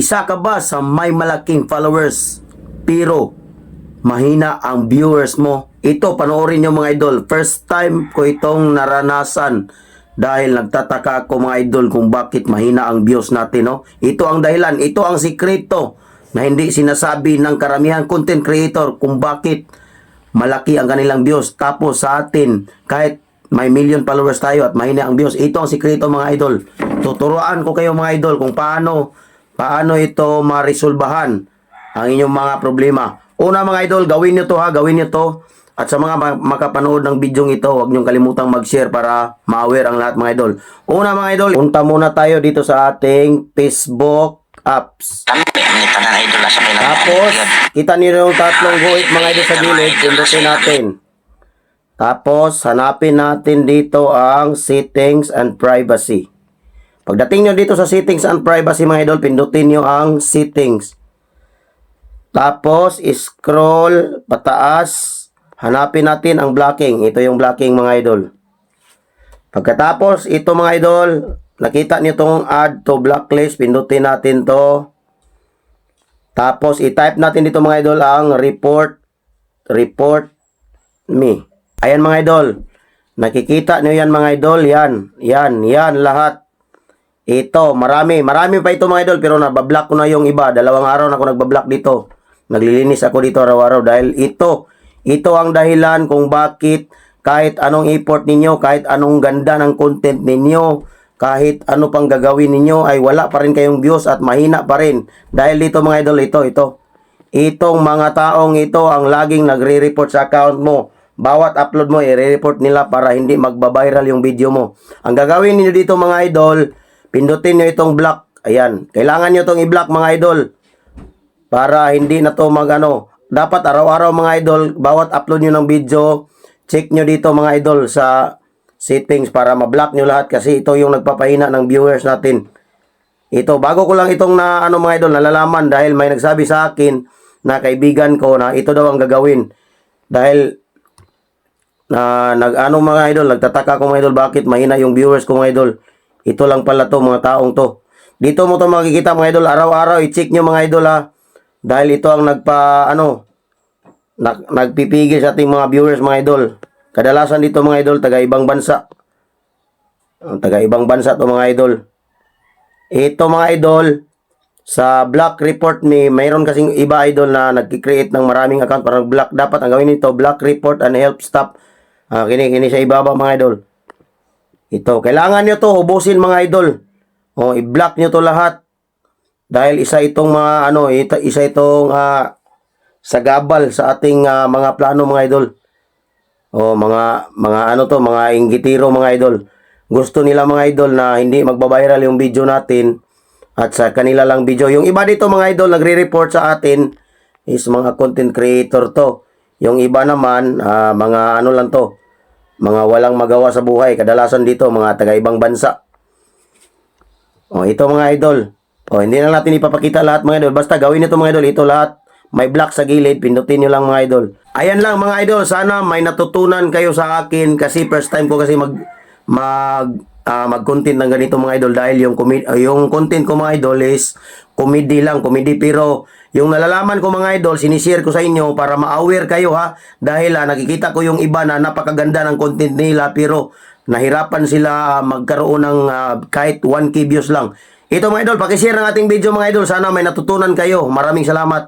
Isa ka ba sa may malaking followers pero mahina ang viewers mo? Ito, panoorin nyo mga idol. First time ko itong naranasan dahil nagtataka ako mga idol kung bakit mahina ang views natin. No? Ito ang dahilan, ito ang sikreto na hindi sinasabi ng karamihan content creator kung bakit malaki ang kanilang views. Tapos sa atin, kahit may million followers tayo at mahina ang views, ito ang sikreto mga idol. Tuturuan ko kayo mga idol kung paano ito maresolbahan ang inyong mga problema. Una mga idol, gawin nyo to ha, gawin nyo to. At sa mga makapanood ng video ito, huwag nyo kalimutang mag-share para ma-aware ang lahat mga idol. Una mga idol, punta muna tayo dito sa ating Facebook apps. Tapos, kita nyo yung tatlong guhit mga idol sa gilid, pindutin natin. Tapos, hanapin natin dito ang settings and privacy. Pagdating nyo dito sa settings and privacy mga idol, pindutin nyo ang settings. Tapos, scroll pataas. Hanapin natin ang blocking. Ito yung blocking mga idol. Pagkatapos, ito mga idol, nakita nyo itong add to blacklist. Pindutin natin to. Tapos, i-type natin dito mga idol ang report me. Ayan mga idol. Nakikita nyo yan mga idol. Yan lahat. Ito, marami pa ito mga idol, pero nabablock ko na yung iba. 2 araw na ako nagbablock dito. Naglilinis ako dito araw-araw dahil ito ang dahilan kung bakit kahit anong effort ninyo, kahit anong ganda ng content ninyo, kahit ano pang gagawin ninyo ay wala pa rin kayong views at mahina pa rin. Dahil dito mga idol, itong mga taong ito ang laging nagre-report sa account mo. Bawat upload mo, i-report nila para hindi magbabiral yung video mo. Ang gagawin niyo dito mga idol, pindutin nyo itong block. Ayan. Kailangan nyo itong i-block mga idol. Para hindi na to dapat araw-araw mga idol, bawat upload nyo ng video, check nyo dito mga idol sa settings para ma-block nyo lahat kasi ito yung nagpapahina ng viewers natin. Ito, bago ko lang itong mga idol, nalalaman dahil may nagsabi sa akin na kaibigan ko na ito daw ang gagawin. Dahil mga idol, nagtataka ko mga idol bakit mahina yung viewers ko mga idol. Ito lang pala to mga taong to. Dito mo to makikita mga idol, araw-araw i-check nyo mga idol ha. Dahil ito ang nagpipigil sa ating mga viewers mga idol. Kadalasan dito mga idol, taga-ibang bansa. Taga-ibang bansa to mga idol. Ito mga idol, sa block report me, mayroon kasing iba idol na nagki-create ng maraming account para block. Dapat ang gawin nito, block report and help stop. Kini sa ibaba mga idol. Ito, kailangan nyo to ubusin mga idol. I-block nyo to lahat. Dahil isa itong sagabal sa ating mga plano mga idol. Mga inggitiro mga idol. Gusto nila mga idol na hindi magbabiral yung video natin at sa kanila lang video. Yung iba dito mga idol nagre-report sa atin is mga content creator to. Yung iba naman mga lang to. Mga walang magawa sa buhay. Kadalasan dito mga taga-ibang bansa. Ito mga idol. Hindi na natin ipapakita lahat mga idol. Basta gawin nito mga idol. Ito lahat. May block sa gilid. Pindutin nyo lang mga idol. Ayan lang mga idol. Sana may natutunan kayo sa akin. Kasi first time ko kasi mag-content ng ganito mga idol. Dahil yung content ko mga idol is comedy lang. Comedy pero yung nalalaman ko mga idol, sinishare ko sa inyo para ma-aware kayo ha. Dahil nakikita ko yung iba na napakaganda ng content nila pero nahirapan sila magkaroon ng kahit 1K views lang. Ito mga idol, pakishare ng ating video mga idol. Sana may natutunan kayo. Maraming salamat.